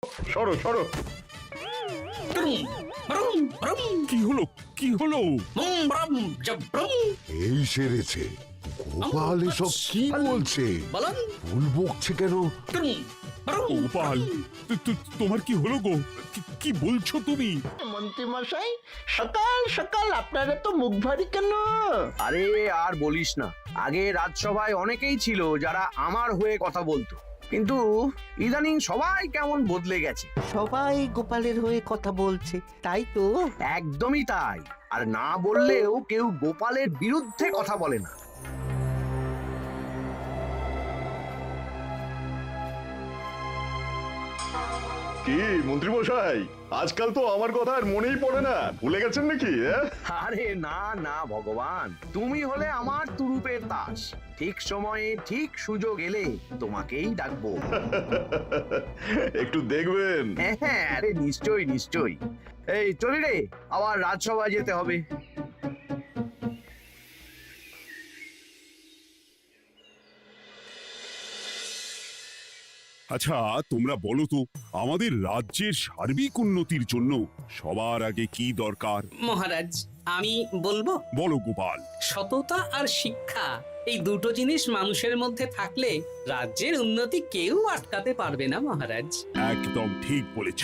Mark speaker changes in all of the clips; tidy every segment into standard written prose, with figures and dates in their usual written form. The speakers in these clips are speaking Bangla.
Speaker 1: সরো সরো।
Speaker 2: কি হলো কি হলো?
Speaker 3: এই সেরেছে, গোপাল এসব কি বলছে? ভুল বকছে কেন?
Speaker 2: গোপাল, তোমার কি হলো গো? কি বলছো তুমি?
Speaker 4: মন্ত্রী মশাই, সকাল সকাল আপনারা তো মুখ ভারী কেন?
Speaker 5: আরে আর বলিস না, আগে রাজসভায় অনেকেই ছিল যারা আমার হয়ে কথা বলতো, কিন্তু ইদানিং সবাই কেমন বদলে গেছে।
Speaker 4: সবাই গোপালের হয়ে কথা বলছে, তাই তো?
Speaker 5: একদমই তাই। আর না বললেও কেউ গোপালের বিরুদ্ধে কথা বলে না।
Speaker 1: কি মন্ত্রী মশাই, আজকাল তো আমার কথা আর মনেই পড়ে না, ভুলে গেছেন নাকি?
Speaker 5: আরে না না ভগবান, তুমি হলে আমার তুরুপের তাস। ঠিক সময়ে ঠিক সুযোগ এলে তোমাকেই ডাকবো।
Speaker 1: একটু দেখবেন।
Speaker 5: হ্যাঁ, আরে নিশ্চয়ই নিশ্চয়ই। এই চলি রে, আবার রাজসভায় যেতে হবে।
Speaker 2: আচ্ছা তোমরা বলো তো, আমাদের রাজ্যের সার্বিক উন্নতির জন্য সবার আগে কি দরকার?
Speaker 6: মহারাজ, আমি বলবো।
Speaker 2: বলো গোপাল।
Speaker 6: সততা আর শিক্ষা, এই দুটো জিনিস মানুষের মধ্যে থাকলে রাজ্যের উন্নতি কেউ আটকাতে পারবে না মহারাজ।
Speaker 2: একদম ঠিক বলেছ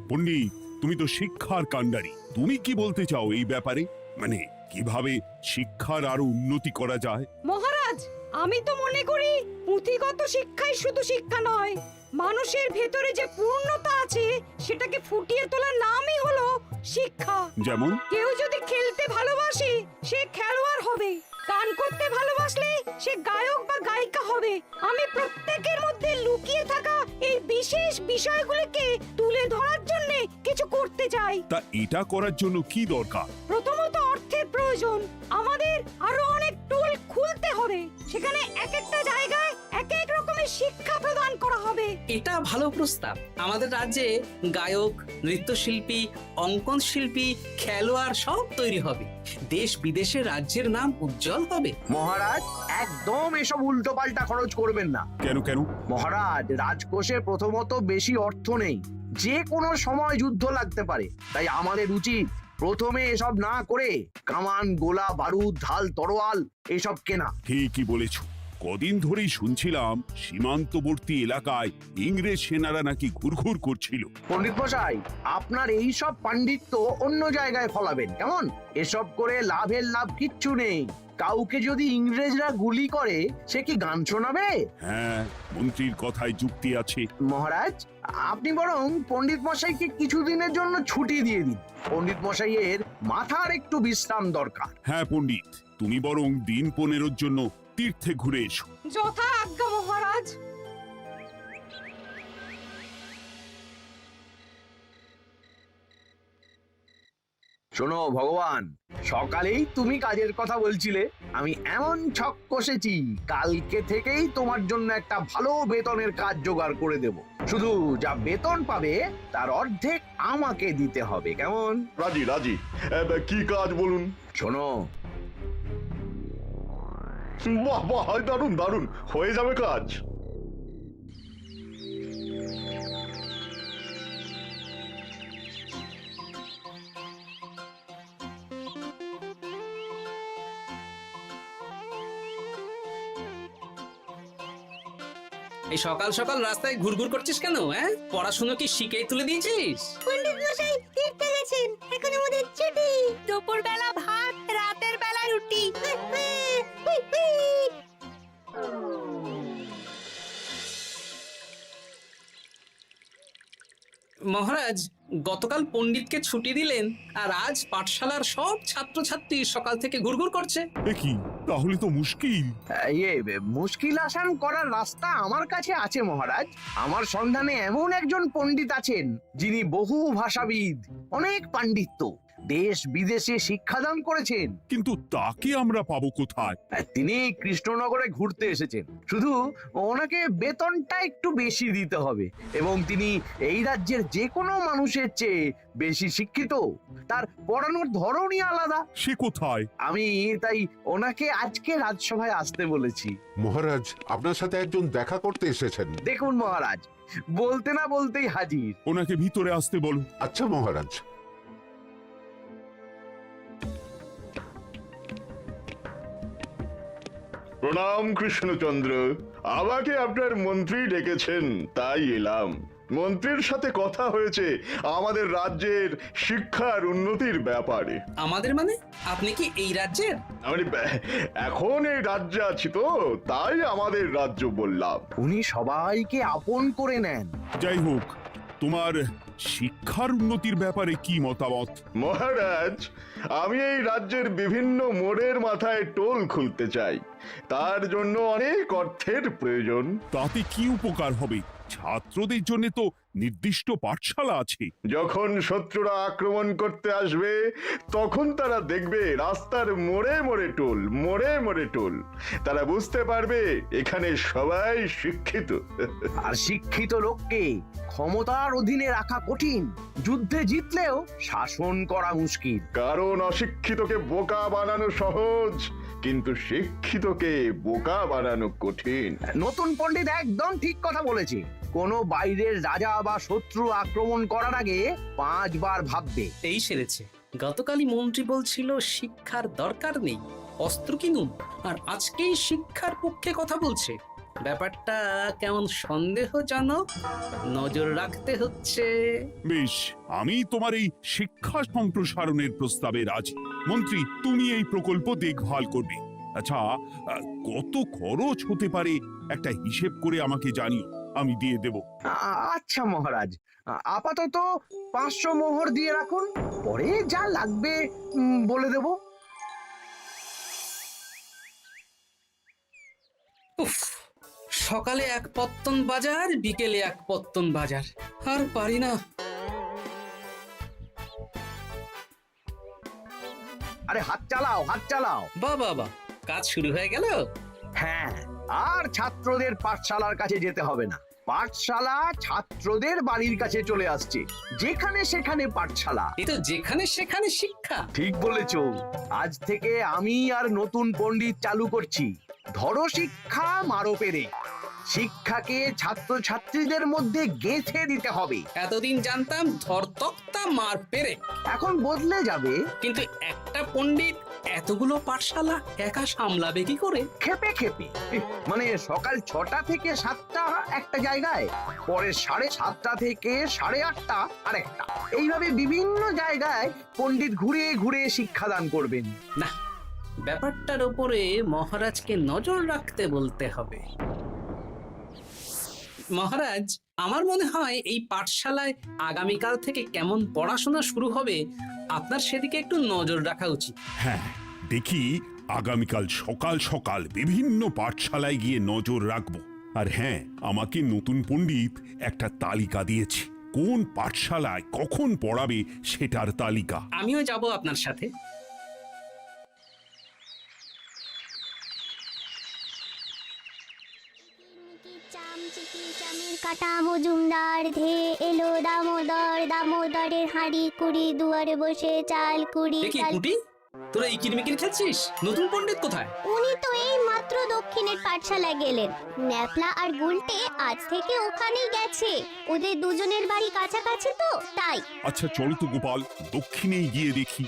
Speaker 2: পণ্ডিত, তুমি তো শিক্ষার কাণ্ডারি। তুমি কি বলতে চাও এই ব্যাপারে? মানে কিভাবে শিক্ষার আরো উন্নতি করা যায়?
Speaker 7: মহারাজ, আমি তো মনে করি পুঁথিগত শিক্ষাই শুধু শিক্ষা নয়, মানুষের ভেতরে যে পূর্ণতা আছে সেটাকে ফুটিয়ে তোলার নামই হলো শিক্ষা।
Speaker 2: যেমন?
Speaker 7: কেউ যদি খেলতে ভালোবাসে সে খেলোয়াড় হবে, গান করতে ভালোবাসলে সে গায়ক বা গায়িকা হবে। আমি প্রত্যেকের মধ্যে লুকিয়ে থাকা এই বিশেষ বিষয়গুলিকে তুলে ধরার জন্য কিছু করতে চাই।
Speaker 2: তা এটা করার জন্য কি দরকার?
Speaker 7: প্রথমত অর্থের প্রয়োজন। আমাদের আরো অনেক টুল খুলতে হবে, সেখানে এক একটা জায়গায় এক এক রকমের শিক্ষা প্রদান করা হবে।
Speaker 6: এটা ভালো প্রস্তাব। আমাদের রাজ্যে গায়ক, নৃত্যশিল্পী, অঙ্কন শিল্পী, খেলোয়াড় সব তৈরি হবে। দেশ বিদেশে রাজ্যের নাম উজ্জ্বল হবে।
Speaker 5: মহারাজ, একদম এসব উল্টো পাল্টা খরচ করবেন না।
Speaker 2: কেন কেন?
Speaker 5: মহারাজ, রাজকোষে প্রথমত বেশি অর্থ নেই, যে কোনো সময় যুদ্ধ লাগতে পারে। তাই আমাদের উচিত প্রথমে এসব না করে কামান, গোলা, বারুদ, ঢাল, তরোয়াল এসব কেনা।
Speaker 2: ঠিকই বলেছ। কদিন ধরেই শুনছিলাম সীমান্তবর্তী এলাকায় ইংরেজ সেনারা নাকি ঘুরঘুর করছিল।
Speaker 5: পণ্ডিত মশাই, আপনার এই সব পাণ্ডিত্য অন্য জায়গায় ফলাবেন কেমন? এসব করে লাভের লাভ কিচ্ছু নেই। কাউকে যদি ইংরেজরা গুলি করে সে কি গান শোনাবে?
Speaker 2: হ্যাঁ, মন্ত্রীর কথায় যুক্তি আছে।
Speaker 5: মহারাজ, আপনি বরং পণ্ডিত মশাইকে কিছুদিনের জন্য ছুটি দিয়ে দিন। পণ্ডিত মশাইয়ের মাথার একটু বিশ্রাম দরকার।
Speaker 2: হ্যাঁ পণ্ডিত, তুমি বরং দিন 15 জন্য তীর্থে ঘুরে এসো।
Speaker 7: যথা আজ্ঞা মহারাজ।
Speaker 5: শোনো ভগবান, সকালেই তুমি কাজের কথা বলছিলে, আমি এমন ছক কষেছি কালকে থেকেই তোমার জন্য একটা ভালো বেতনের কাজ জোগাড় করে দেব। শুধু যা বেতন পাবে তার অর্ধেক আমাকে দিতে হবে, কেমন?
Speaker 1: রাজি রাজি। কি কাজ বলুন?
Speaker 5: শোনো,
Speaker 1: বাহ বাহ, দারুণ দারুণ, হয়ে যাবে কাজ।
Speaker 6: এই সকাল সকাল রাস্তায় ঘুরঘুর করছিস কেন? পড়াশুনো কি শিখেই তুলে দিয়েছিস?
Speaker 7: পণ্ডিত মশাই তীর্থে গেছেন, এখন আমাদের ছুটি। দুপুর বেলা ভাত, রাতের বেলা রুটি।
Speaker 6: মহারাজ, গতকাল পণ্ডিতকে ছুটি দিলেন আর আজ পাঠশালার সব ছাত্রছাত্রী সকাল থেকে ঘুরঘুর করছে।
Speaker 2: এ কি, তাহলে তো মুশকিল।
Speaker 5: মুশকিল আসান করার রাস্তা আমার কাছে আছে মহারাজ। আমার সন্ধানে এমন একজন পণ্ডিত আছেন যিনি বহু ভাষাবিদ, অনেক পাণ্ডিত্য, দেশ বিদেশে শিক্ষাদান করেছেন।
Speaker 2: কিন্তু তাকে আমরা পাবো কোথায়?
Speaker 5: তিনি কৃষ্ণনগরে ঘুরতে এসেছেন, শুধু ওনাকে বেতনটা একটু বেশি দিতে হবে, এবং তিনি এই রাজ্যের যে কোনো মানুষের চেয়ে বেশি শিক্ষিত, তার পড়ানোর ধরনই আলাদা।
Speaker 2: সে কোথায়?
Speaker 5: আমি তাই ওনাকে আজকে রাজসভায় আসতে বলেছি।
Speaker 3: মহারাজ আপনার সাথে একজন দেখা করতে এসেছেন।
Speaker 5: দেখুন মহারাজ, বলতে না বলতেই হাজির।
Speaker 2: ওনাকে ভিতরে আসতে বলো।
Speaker 3: আচ্ছা মহারাজ।
Speaker 1: প্রণাম কৃষ্ণচন্দ্র, আমাকে আপনার মন্ত্রী ডেকেছেন, তাই এলাম। মন্ত্রীর সাথে কথা হয়েছে আমাদের রাজ্যের শিক্ষার উন্নতির ব্যাপারে।
Speaker 6: আমাদের মানে আপনি কি এই রাজ্যের?
Speaker 1: আমি এখন এই রাজ্যে আছি তো, তাই আমাদের রাজ্য বললাম।
Speaker 5: উনি সবাইকে আপন করে নেন।
Speaker 2: যাই হোক, তোমার শিক্ষার উন্নতির ব্যাপারে কি মতামত?
Speaker 1: মহারাজ, আমি এই রাজ্যের বিভিন্ন মোড়ের মাথায় টোল খুলতে চাই। তার জন্য অনেক অর্থের প্রয়োজন।
Speaker 2: তাতে কি উপকার হবে? ছাত্রদের জন্য তো নির্দিষ্ট পাঠশালা আছে।
Speaker 1: যখন শত্রুরা আক্রমণ করতে আসবে, তখন তারা দেখবে রাস্তার মোড়ে মোড়ে টোল, মোড়ে মোড়ে টোল। তারা বুঝতে পারবে এখানে সবাই শিক্ষিত।
Speaker 5: আর শিক্ষিত লোককে ক্ষমতার অধীনে রাখা কঠিন, যুদ্ধে জিতলেও শাসন করা মুশকিল।
Speaker 1: কারণ অশিক্ষিতকে বোকা বানানো সহজ, কিন্তু শিক্ষিতকে বোকা বানানো কঠিন।
Speaker 5: নতুন পণ্ডিত একদম ঠিক কথা বলেছে। কোনো বাইরের রাজা বা শত্রু আক্রমণ করার আগে 5 বার ভাববে।
Speaker 6: এই সেরেছে। গতকালই মন্ত্রী বলছিল শিক্ষার দরকার নেই, অস্ত্র কিনুন, আর আজকেই শিক্ষার পক্ষে কথা বলছে। ব্যাপারটা কেমন সন্দেহজনক, নজর রাখতে হচ্ছে।
Speaker 2: বেশ, আমি তোমার এই শিক্ষা সম্প্রসারণের প্রস্তাবে রাজি। মন্ত্রী, তুমি এই প্রকল্প দেখভাল করবে। আচ্ছা, কত খরচ হতে পারে একটা হিসেব করে আমাকে জানিও, আমি দিয়ে দেব।
Speaker 5: আচ্ছা মহারাজ, আপাতত 500 মোহর দিয়ে রাখুন, পরে যা লাগবে বলে দেব।
Speaker 6: উফ, সকালে এক পত্তন বাজার, বিকেলে এক পত্তন বাজার, আর পারি না।
Speaker 5: আরে হাত চালাও, হাত চালাও।
Speaker 6: বাবা, কাজ শুরু হয়ে গেল।
Speaker 5: হ্যাঁ, আর ছাত্রদের পাঠশালার কাছে যেতে হবে না। পাঠশালা ছাত্রদের বাড়ির কাছে চলে আসছে। যেখানে সেখানে পাঠশালা।
Speaker 6: এ তো যেখানে সেখানে শিক্ষা।
Speaker 5: ঠিক বলেছো। আজ থেকে আমি আর নতুন পণ্ডিত চালু করছি। ধরো শিক্ষা, মারো পেরে। শিক্ষাকে ছাত্রছাত্রীদের মধ্যে গেঁথে দিতে হবে।
Speaker 6: এতদিন জানতাম ধরতক্তা মার পেরে,
Speaker 5: এখন বদলে যাবে।
Speaker 6: কিন্তু একটা পণ্ডিত এতগুলো পাঠশালা একা সামলাবে কি করে?
Speaker 5: খেপে খেপে, মানে সকাল 6টা থেকে 7টা একটা জায়গায়, পরে 7:30 থেকে 8:30 আরেকটা। এইভাবে বিভিন্ন জায়গায় পণ্ডিত ঘুরে ঘুরে শিক্ষাদান করবেন।
Speaker 6: না, ব্যাপারটার উপরে মহারাজকে নজর রাখতে বলতে হবে। মহারাজ, আমার মনে হয় এই পাঠশালায় আগামীকাল থেকে কেমন পড়াশোনা শুরু হবে, আপনার সেদিকে একটু নজর রাখা উচিত।
Speaker 2: হ্যাঁ, দেখি আগামীকাল সকাল সকাল বিভিন্ন পাঠশালায় গিয়ে নজর রাখবো। আর হ্যাঁ, আমাকে নতুন পণ্ডিত একটা তালিকা দিয়েছে, কোন পাঠশালায় কখন পড়াবে সেটার তালিকা।
Speaker 6: আমিও যাব আপনার সাথে।
Speaker 8: কাটা মজুমদার ধে এলো দামোদর, দামোদরের হাঁড়ি কুড়ি, দুয়ারে বসে চাল কুড়ি।
Speaker 6: দেখি কুটি, তোরা এই কিরমিকির খেলছিস? নতুন পণ্ডিত কোথায়?
Speaker 8: উনি তো এই মাত্র দক্ষিণের পাঠশালায় গেলেন। ন্যাপলা আর গুলটে আজ থেকে ওখানেই গেছে। ওদের দুজনের বাড়ি কাছাকাছি তো, তাই।
Speaker 2: আচ্ছা চলো তো গোপাল, দক্ষিণেই গিয়ে দেখি।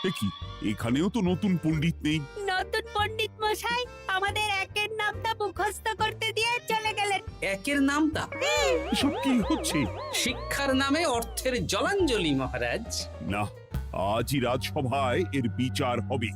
Speaker 2: দেখি, এখানেও তো নতুন পণ্ডিত নেই।
Speaker 7: নতুন পণ্ডিত মশাই আমাদের একের নামটা মুখস্থ করতে দিয়ে চলে গেলেন।
Speaker 6: একের নামটা?
Speaker 2: এসব কি হচ্ছে?
Speaker 6: শিক্ষার নামে অর্থের জলাঞ্জলি মহারাজ।
Speaker 2: না, আজই রাজসভায় এর বিচার হবে।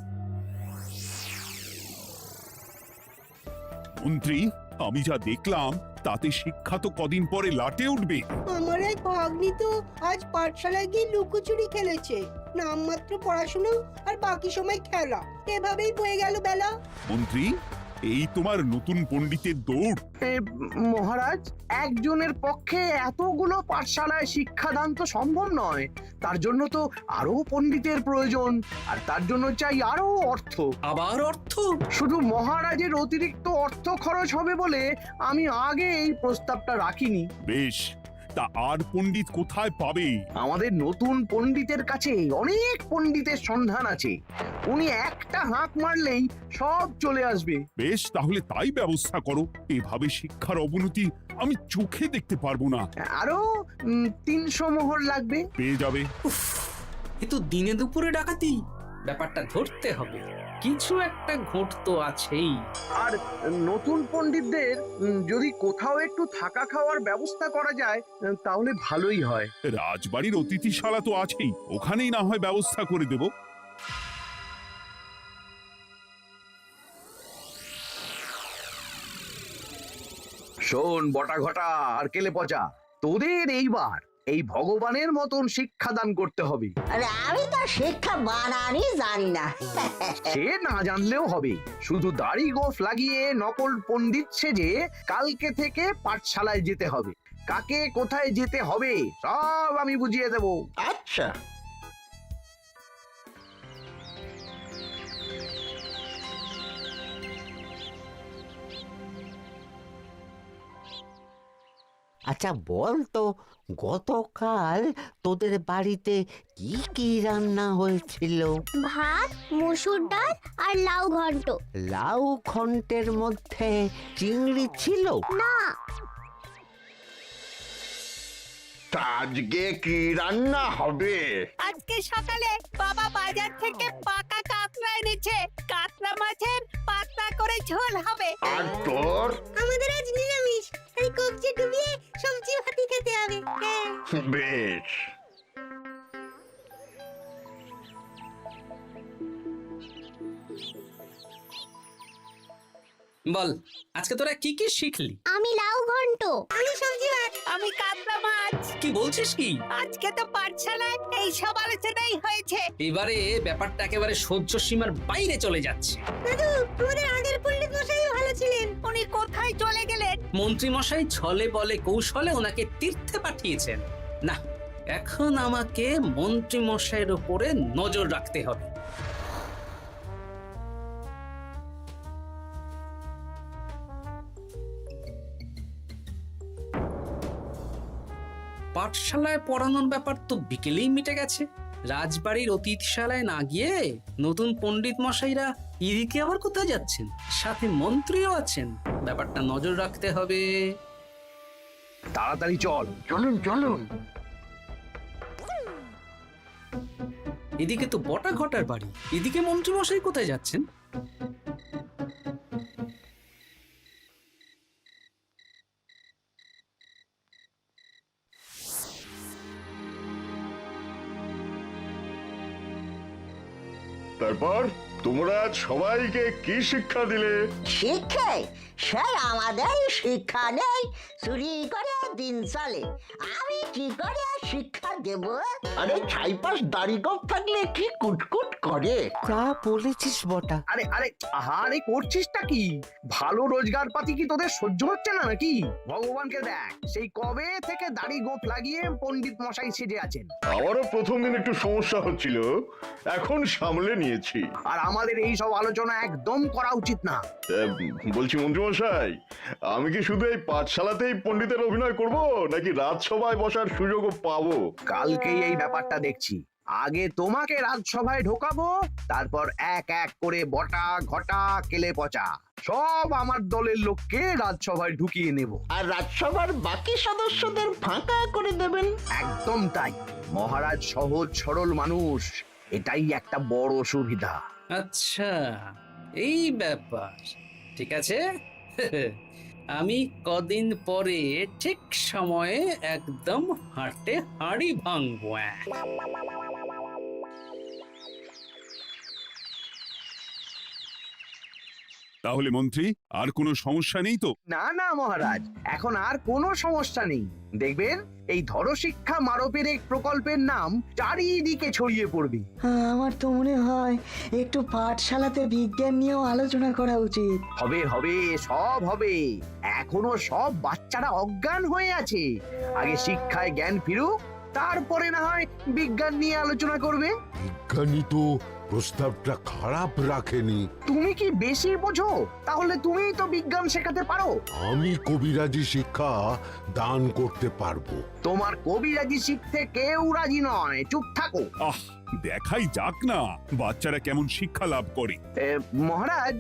Speaker 2: মন্ত্রী, আমি যা দেখলাম তাতে শিক্ষা তো কদিন পরে লাটে উঠবে।
Speaker 9: আমার এক ভাগ্নি তো আজ পাঠশালায় গিয়ে লুকোচুরি খেলেছে। নামমাত্র পড়াশুনো আর বাকি সময় খেলা, এভাবেই বয়ে গেল বেলা।
Speaker 2: মন্ত্রী, এই তোমার নতুন পণ্ডিতের দৌড়?
Speaker 5: মহারাজ, একজনের পক্ষে এতগুলো পাঠশালায় শিক্ষাদান তো সম্ভব নয়। তার জন্য তো আরো পণ্ডিতের প্রয়োজন, আর তার জন্য চাই আরো অর্থ।
Speaker 6: আবার অর্থ?
Speaker 5: শুধু মহারাজের অতিরিক্ত অর্থ খরচ হবে বলে আমি আগে এই প্রস্তাবটা রাখিনি।
Speaker 2: বেশ, তা আর পণ্ডিত কোথায় পাবে?
Speaker 5: আমাদের নতুন পণ্ডিতের কাছে অনেক পণ্ডিতের সন্ধান আছে। উনি একটা হাঁক মারলেই সব চলে আসবে।
Speaker 2: বেশ, তাহলে তাই ব্যবস্থা করো। এভাবে শিক্ষার অবনতি আমি চোখে দেখতে পারবো না।
Speaker 5: আরো 300 মোহর লাগবে।
Speaker 2: পেয়ে যাবে।
Speaker 6: উফ, এ তো দিনে দুপুরে ডাকাতি। ব্যাপারটা ধরতে হবে, কিছু একটা ঘোট তো আছেই।
Speaker 5: আর নতুন পণ্ডিতদের যদি কোথাও একটু থাকা খাওয়ার ব্যবস্থা করা যায় তাহলে ভালোই হয়।
Speaker 2: রাজবাড়ির অতিথিশালা তো আছেই, ওখানেই না হয় ব্যবস্থা করে দেব।
Speaker 5: শোন বটা ঘটা আর কেলে পচা, তোদের এইবার এই ভগবানের মতন শিক্ষাদান করতে হবে।
Speaker 4: আরে আমি তো শিক্ষা বানানই জানি না।
Speaker 5: সে না জানলেও হবে, শুধু দাড়ি গোফ লাগিয়ে নকল পণ্ডিত সেজে কালকে থেকে পাঠশালায় যেতে হবে। কাকে কোথায় যেতে হবে সব আমি বুঝিয়ে দেব।
Speaker 4: আচ্ছা,
Speaker 10: আচ্ছা বল তো, গতকাল তোদের বাড়িতে কি কি রান্না হয়েছিল?
Speaker 8: ভাত, মসুর ডাল আর লাউ ঘন্ট।
Speaker 10: লাউ ঘন্টের মধ্যে চিংড়ি ছিল?
Speaker 8: না,
Speaker 1: তা আজকে কি রান্না হবে?
Speaker 7: আজকে সকালে বাবা বাজার থেকে পাকা কাতলা এনেছে। কাতলা মাছের পাতলা করে ঝোল হবে।
Speaker 1: আর তোর?
Speaker 9: আমাদের আজ নিরামিষ, এই কবজি ডুবিয়ে সবজি ভাতি খেতে হবে। হ্যাঁ।
Speaker 1: বেশ।
Speaker 6: বল, আজকে তোরা কি কি শিখলি?
Speaker 8: আমি লাউ ঘন্ট।
Speaker 9: আমি সবজি ভাত।
Speaker 7: আমি কাতলা মাছ।
Speaker 6: কি বলছিস কি?
Speaker 7: আজকে তো পাঠশালায় এই সব আলোচনাই হয়েছে।
Speaker 6: এবারে ব্যাপারটা একেবারে সহ্য সীমার বাইরে চলে যাচ্ছে।
Speaker 9: দাদু, আমাদের আগের পণ্ডিত মশাই ভালো ছিলেন।
Speaker 7: উনি কোথায় চলে গেলেন?
Speaker 6: মন্ত্রী মশাই ছলে বলে কৌশলে ওনাকে তীর্থে পাঠিয়েছেন। না, এখন আমাকে মন্ত্রী মশাইয়ের উপরে নজর রাখতে হবে। পাঠশালায় পড়ানোর ব্যাপার তো বিকেলেই মিটে গেছে। রাজবাড়ির অতিথিশালায় না গিয়ে নতুন পণ্ডিত মশাইরা এদিকে আবার কোথায় যাচ্ছেন? সাথে মন্ত্রীও আছেন, ব্যাপারটা নজর রাখতে হবে।
Speaker 5: তাড়াতাড়ি চল।
Speaker 1: চলুন চলুন।
Speaker 6: এদিকে তো বটা ঘটার বাড়ি, এদিকে মন্ত্রী মশাই কোথায় যাচ্ছেন?
Speaker 1: তারপর তোমরা আজ সবাইকে কি শিক্ষা দিলে?
Speaker 4: শিক্ষে সে আমাদের শিক্ষা নেই, চুরি করে দিন চলে। আমি কি করে শিক্ষা দেব? আরে ছাইপাশ দাড়ি গোঁফ থাকলে কি কুটকুট করে।
Speaker 10: যা বলেছিস বটা।
Speaker 5: আরে আরে আহারে করছিসটা কি? ভালো রোজগার পাতি কি তোদের সহ্য হচ্ছে না নাকি? ভগবানকে দেখ, সেই কবে থেকে দাড়ি গোঁফ লাগিয়ে পণ্ডিত মশাই সেজে আছেন।
Speaker 1: আমারও প্রথম দিন একটু সমস্যা হচ্ছিল, এখন সামলে নিয়েছি।
Speaker 5: আর আমাদের এই সব আলোচনা একদম করা উচিত না।
Speaker 1: বলছি মন্ত্রীমশাই, আমি কি শুধু এই পাঠশালাতেই পণ্ডিতের অভিনয় করব, নাকি রাজসভায় বসার সুযোগও পাবো?
Speaker 5: কালকেই এই ব্যাপারটা দেখছি। আগে তোমাকে রাজসভায় ঢোকাবো, তারপর এক এক করে বটা ঘটা কেলে পচা সব আমার দলের লোককে রাজসভায় ঢুকিয়ে নেব।
Speaker 4: আর রাজসভার বাকি সদস্যদের ফাঁকা করে দেবেন।
Speaker 5: একদম তাই। মহারাজ সহজ সরল মানুষ, এটাই একটা বড় সুবিধা।
Speaker 6: আচ্ছা, এই ব্যাপার। ঠিক আছে, আমি কদিন পরে ঠিক সময়ে একদম হাটে হাঁড়ি ভাঙবো।
Speaker 2: তাহলে মন্ত্রী আর কোনো সমস্যা নেই তো?
Speaker 5: না না মহারাজ, এখন আর কোনো সমস্যা নেই। দেখবেন এই ধরো শিক্ষা মারপের এক প্রকল্পের নাম চারিদিকে ছড়িয়ে পড়বে।
Speaker 9: আমার তো মনে হয় একটু পাঠশালাতে বিজ্ঞান নিয়েও আলোচনা করা উচিত।
Speaker 5: হবে হবে, সব হবে। এখনো সব বাচ্চারা অজ্ঞান হয়ে আছে। আগে শিক্ষায় জ্ঞান ফিরুক, তারপরে না হয় বিজ্ঞান নিয়ে আলোচনা করবে।
Speaker 3: বিজ্ঞানী তো প্রস্তাবটা খারাপ রাখেনি।
Speaker 5: তুমি কি বেশি বোঝো? তাহলে তুমিই তো বিজ্ঞান শেখাতে পারো।
Speaker 3: আমি কবিরাজি শিক্ষা দান করতে পারবো।
Speaker 5: তোমার কবিরাজি শিখতে কেউ রাজি নয়, চুপ থাকো।
Speaker 2: আহ, দেখাই যাক না বাচ্চারা কেমন শিক্ষা লাভ করে।
Speaker 5: মহারাজ,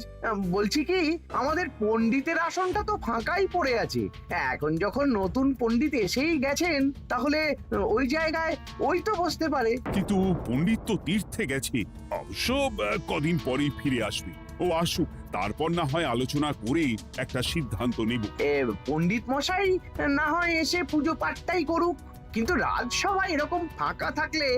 Speaker 5: বলছি কি, আমাদের পণ্ডিতের আসনটা তো ফাঁকাই পড়ে আছে। এখন যখন নতুন পণ্ডিত এসেই গেছেন, তাহলে ওই জায়গায় ওই তো বসতে পারে।
Speaker 2: কিন্তু পণ্ডিত তো তীর্থে গেছে, অবশ্য কদিন পরেই ফিরে আসবে। ও আসুক, তারপর না হয় আলোচনা করে একটা সিদ্ধান্ত নেব।
Speaker 5: পণ্ডিত মশাই না হয় এসে পুজো পাঠটাই করুক, কিন্তু রাজসভা এরকম ফাঁকা থাকলে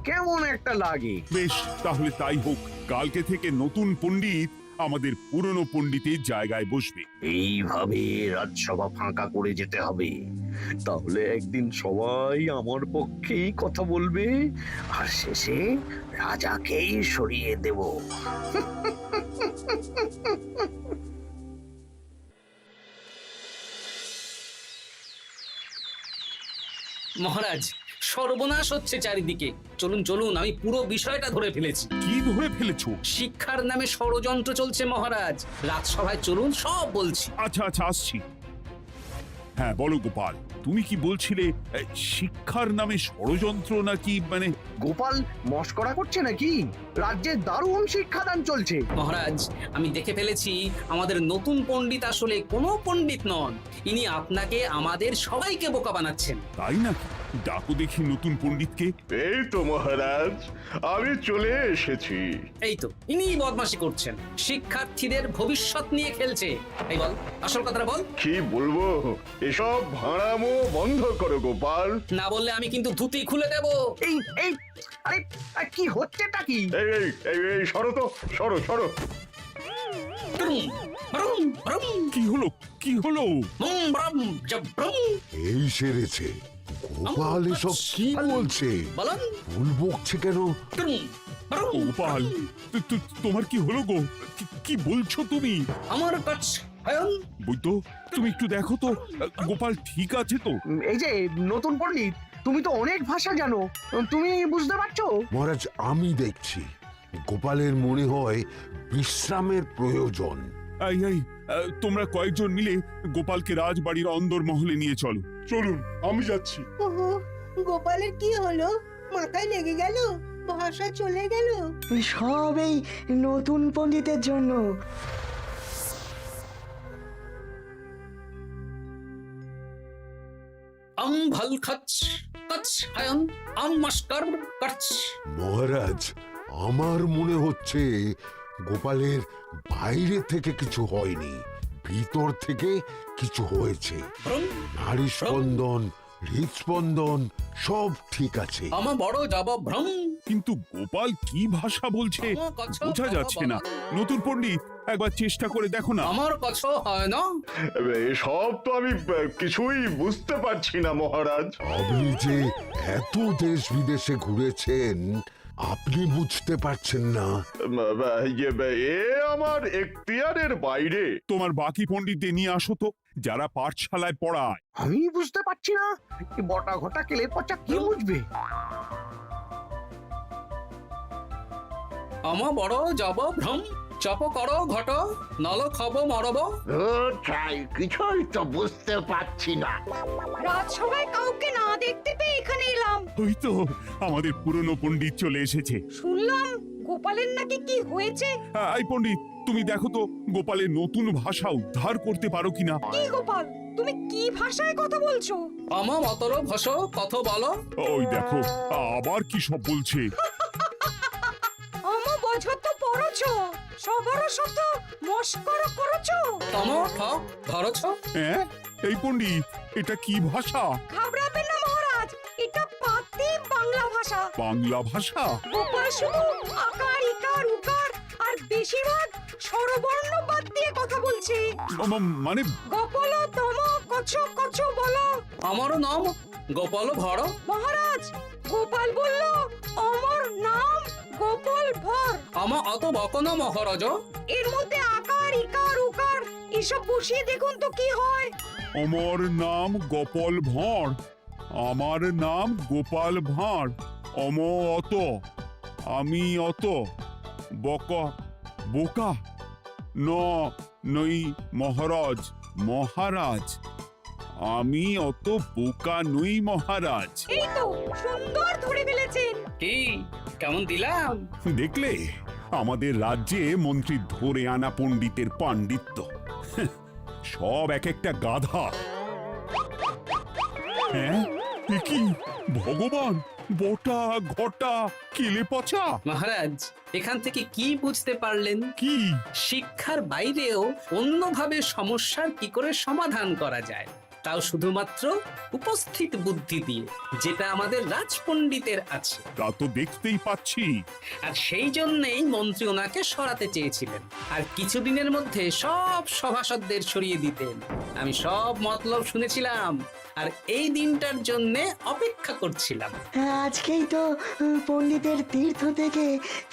Speaker 5: কেমন একটা লাগে।
Speaker 2: বেশ, তাহলে তাই হোক। কালকে থেকে নতুন পণ্ডিত আমাদের পুরনো পণ্ডিতের জায়গায় বসবে।
Speaker 5: এইভাবে রাজসভা ফাঁকা করে যেতে হবে। তাহলে একদিন সবাই আমার পক্ষেই কথা বলবে, আর শেষে রাজাকেই সরিয়ে দেব।
Speaker 6: মহারাজ, সর্বনাশ হচ্ছে চারিদিকে। চলুন চলুন, আমি পুরো বিষয়টা ধরে ফেলেছি।
Speaker 2: কি ধরে ফেলেছো?
Speaker 6: শিক্ষার নামে ষড়যন্ত্র চলছে মহারাজ। রাজসভায় চলুন, সব বলছি।
Speaker 2: আচ্ছা আচ্ছা, আসছি। হ্যাঁ বলো গোপাল, তুমি কি বলছিলে শিক্ষার নামে ষড়যন্ত্র নাকি? মানে
Speaker 5: গোপাল মস্করা করছে নাকি? রাজ্যে দারুণ শিক্ষাদান চলছে।
Speaker 6: মহারাজ, আমি দেখে ফেলেছি আমাদের নতুন পণ্ডিত আসলে কোনো পণ্ডিত নন। ইনি আপনাকে, আমাদের সবাইকে বোকা বানাচ্ছেন।
Speaker 2: তাই নাকি? ডাকো দেখি নতুন পণ্ডিতকে।
Speaker 1: এই তো মহারাজ, আমি চলে এসেছি।
Speaker 6: এই তো, ইনিই বদমাশি করছেন, শিক্ষার্থীদের ভবিষ্যৎ নিয়ে খেলছে। এই বল, আসল কথাটা বল।
Speaker 1: কি বলবো, এসব ভাড়ামো বন্ধ করো গোপাল।
Speaker 6: না বললে আমি কিন্তু ধুতি খুলে দেব।
Speaker 5: এই এই আরে কি হচ্ছেটা কি?
Speaker 1: এই এই এই এই সরো তো, সরো সরো।
Speaker 6: ব্রুম, ব্রুম, ব্রুম,
Speaker 2: কি হলো? কি হলো?
Speaker 6: বুম, ব্রুম, জব, ব্রুম।
Speaker 3: এই সেরেছে। গোপাল এসব কি বলছে?
Speaker 6: বলুন।
Speaker 3: ভুল বকছে কেন?
Speaker 6: ব্রুম, ব্রুম,
Speaker 2: ও গোপাল, তোমার কি হলো গো? কি বলছো তুমি?
Speaker 6: আমার কাছ হয়ন।
Speaker 2: বৈদ্য, তুমি একটু দেখো তো গোপাল ঠিক আছে তো?
Speaker 5: এই যে নতুন পণ্ডিত, তুমি তো অনেক ভাষা জানো, তুমি বুঝতে পারছো?
Speaker 3: মহারাজ, আমি দেখছি গোপালের মনে হয় বিশ্রামের প্রয়োজন।
Speaker 2: এই এই, তোমরা কয়েকজন মিলে গোপালকে রাজবাড়ির অন্দর মহলে নিয়ে চলো। চলুন, আমি যাচ্ছি।
Speaker 9: ওহো, গোপালের কি হলো? মাথায় লেগে গেল? ভাষা চলে গেল? সব এই নতুন পণ্ডিতের জন্য।
Speaker 6: আম ভাল খাচ কাচ হয়ন, আম মাস্কার কাচ।
Speaker 3: মহারাজ, আমার মনে হচ্ছে গোপালের বাইরে থেকে কিছু হয়নি, ভিতর থেকে কিছু হয়েছে।
Speaker 6: ব্রুম,
Speaker 3: নারী স্পন্দন, হৃদস্পন্দন সব ঠিক আছে।
Speaker 6: আমার বড় যাব ভ্রম।
Speaker 2: কিন্তু গোপাল কি ভাষা বলছে বোঝা যাচ্ছে না। নতুন পণ্ডিত, একবার চেষ্টা করে দেখো না।
Speaker 6: আমার কাছে হয় না।
Speaker 1: এসব তো আমি কিছুই বুঝতে পারছি না মহারাজ।
Speaker 3: আপনি যে এত দেশ বিদেশে ঘুরেছেন, আপনি বুঝতে পারছেন না?
Speaker 1: এ আমার এখতিয়ারের বাইরে।
Speaker 2: তোমার বাকি পণ্ডিতদের নিয়ে আসো তো, যারা পাঠশালায় পড়ায়।
Speaker 5: আমি বুঝতে পারছি না, এই বটা ঘটা কেলে পচা কি বুঝবে?
Speaker 6: আমার বড় যাব ভ্রম। চপ করো ঘট, নল খাবো মরব।
Speaker 4: কিছুই তো বুঝতে পারছি না।
Speaker 7: রাজসভায় কাউকে না দেখতে পেয়ে এখানে এলাম।
Speaker 2: ওই তো আমাদের পুরনো পণ্ডিত চলে এসেছে।
Speaker 7: শুনলাম গোপালের নাকি কি হয়েছে।
Speaker 2: এই পণ্ডিত, তুমি দেখো তো গোপালের নতুন ভাষা উদ্ধার করতে পারো কিনা।
Speaker 7: কি গোপাল, তুমি কি ভাষায় কথা বলছো?
Speaker 6: আমার মতর ভাষ কত বলো।
Speaker 2: ওই দেখো আবার কি সব বলছে।
Speaker 7: আমো বছর তো পড়ছো, সবার সাথে মস্করা করছো।
Speaker 6: তমো ঠক ধরছ।
Speaker 2: হ্যাঁ, এই পণ্ডিত, এটা কি ভাষা?
Speaker 7: ঘাবড়াবেন না মহারাজ, এটা পাতি বাংলা ভাষা।
Speaker 2: বাংলা ভাষা?
Speaker 7: গোপাল শুধু আকার ইকার উকার আর বেশিরভাগ স্বরবর্ণ বাদ দিয়ে বলছি।
Speaker 2: মানে
Speaker 7: গোপাল তম কছ কছ বলো।
Speaker 6: আমারও নাম গোপাল ভর।
Speaker 7: মহারাজ, গোপাল বলল আমার নাম গোপাল ভর।
Speaker 6: আমার অত বকনা মহারাজ।
Speaker 7: এর মধ্যে আকার ইকার উকার এসব বসিয়ে দেখুন তো কি হয়।
Speaker 2: আমার নাম গোপাল ভাঁড়। আমার নাম গোপাল ভাঁড়। অত আমি অত বকা বোকা নই মহারাজ। মহারাজ আমি অত বোকা নই মহারাজ।
Speaker 7: এই তো সুন্দর ধরে ফেলেছেন।
Speaker 6: কি কেমন দিলাম?
Speaker 2: দেখলে আমাদের রাজ্যে মন্ত্রী ধরে আনা পণ্ডিতের পাণ্ডিত্য। সব এক একটা গাধা। হ্যাঁ এ কি ভগবান, বটা ঘটা কেলে পচা।
Speaker 6: মহারাজ, এখান থেকে কি বুঝতে পারলেন?
Speaker 2: কি?
Speaker 6: শিক্ষার বাইরেও অন্যভাবে সমস্যার কি করে সমাধান করা যায়, তাও শুধুমাত্র উপস্থিত বুদ্ধি দিয়ে, যেটা আমাদের রাজপণ্ডিতের আছে।
Speaker 2: তা তো দেখতেই পাচ্ছি।
Speaker 6: আর সেই জন্যই মন্ত্রী ওনাকে সরাতে চেয়েছিলেন, আর কিছুদিনের মধ্যে সব সভাসদদের সরিয়ে দিতেন। আমি সব মতলব শুনেছিলাম, আর এই দিনটার জন্য অপেক্ষা করছিলাম।
Speaker 9: আজকেই তো পণ্ডিতের তীর্থ থেকে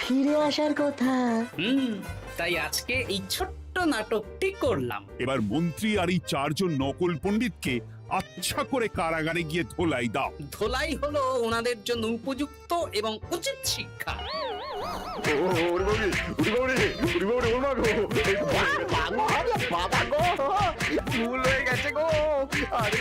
Speaker 9: ফিরে আসার কথা।
Speaker 6: তাই আজকে এই ছোট্ট নাটকটি করলাম।
Speaker 2: এবার মন্ত্রী আর এই চারজন নকল পণ্ডিতকে আচ্ছা করে কারাগারে গিয়ে ধোলাই দাও।
Speaker 6: ধোলাই হলো ওনাদের জন্য উপযুক্ত এবং উচিত শিক্ষা।
Speaker 5: ভুল হয়ে গেছে গো। আরে